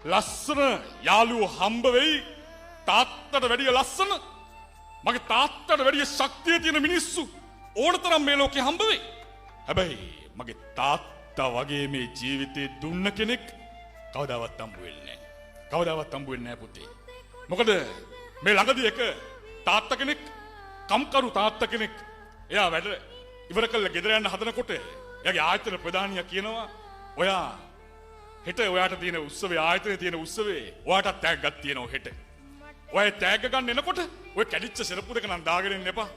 ලස්සන යාළුවෝ හම්බ වෙයි. තාත්තට වැඩිය ලස්සන මගේ තාත්තට වැඩිය ශක්තිය තියෙන මිනිස්සු ඕනතරම් මේ ලෝකේ හම්බ වෙයි. හැබැයි මගේ තාත්තා වගේ මේ ජීවිතේ දුන්න කෙනෙක් කවදාවත් හම්බ වෙන්නේ නැහැ. කවදාවත් හම්බ වෙන්නේ නැහැ පුතේ. මොකද මේ ළඟදී එක තාත්තා කෙනෙක් කම්කරු තාත්තා කෙනෙක් එයා වැඩ ඉවර කළා ගෙදර යන්න හදනකොට එයාගේ ආයතන ප්‍රධානියා කියනවා ඔයා හෙට ඔයාට තියෙන උත්සවයේ ආයතනයේ තියෙන උත්සවේ ඔයාට තෑග්ගක් තියෙනවා හෙට. ඔය තෑග්ග ගන්න එනකොට ඔය කැඩිච්ච සෙරප්පු දෙක නම් දාගෙන ඉන්න එපා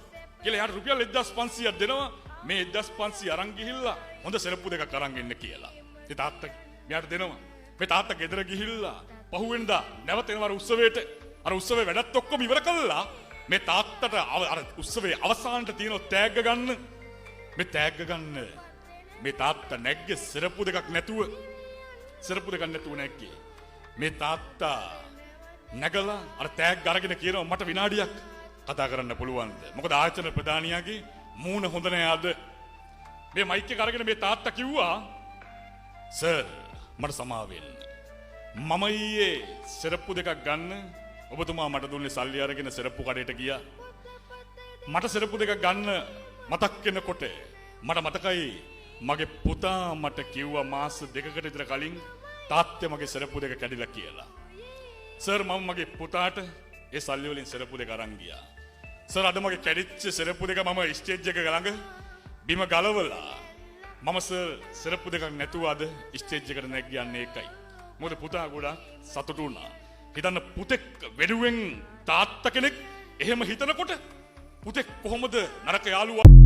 කියලා එයාට රුපියල් 1500ක් දෙනවා. මේ 1500 අරන් ගිහිල්ලා හොඳ සෙරප්පු දෙකක් අරන් එන්න කියලා. ඒ තාත්තා මෙයාට දෙනවා. මේ තාත්තා ගෙදර ගිහිල්ලා පහුවෙන්දා නැවත එනවා උත්සවයට. අර උත්සවේ වැඩත් ඔක්කොම ඉවර කළා. මේ තාත්තට අර උත්සවේ අවසානට තියෙන තෑග්ග ගන්න. මේ තෑග්ග ගන්න මේ තාත්තා නැග්ගේ සෙරප්පු දෙකක් නැතුව. සෙරප්පු දෙකක් නැතුව නැග්ගේ. මේ තාත්තා නැගලා අර තෑග්ග අරගෙන කියනවා මට විනාඩියක් කතා කරන්න පුළුවන්ද? මොකද ආයතන ප්‍රධානියාගේ මූණ හොඳ නෑ අද. මේ මයික් එක අරගෙන මේ තාත්තා කිව්වා සර් මට සමාව වෙන්න. මම ඊයේ සෙරප්පු දෙකක් ගන්න ඔබතුමා මට දුන්නේ සල්ලි අරගෙන සෙරප්පු කඩේට ගියා. මට සෙරප්පු දෙකක් ගන්න මතක් වෙනකොට මට මතකයි මගේ පුතා මට කිව්වා මාස දෙකකට විතර කලින් තාත්තේ මගේ සෙරප්පු දෙක කැඩිලා කියලා. සර් මම මගේ පුතාට ඒ සල්ලි වලින් සෙරප්පු දෙක අරන් ගියා. සර් අද මගේ කැඩිච්ච සෙරප්පු දෙක මම ස්ටේජ් එක ළඟ බිම ගලවලා මම සර් සෙරප්පු දෙකක් නැතුව අද ස්ටේජ් එකට නැග්ගන්නේ ඒකයි. මොකද පුතා ගොඩක් සතුටු වුණා. හිතන්න පුතෙක් වෙනුවෙන් තාත්තා කෙනෙක් එහෙම හිතනකොට පුතෙක් කොහොමද නරක යාළුවා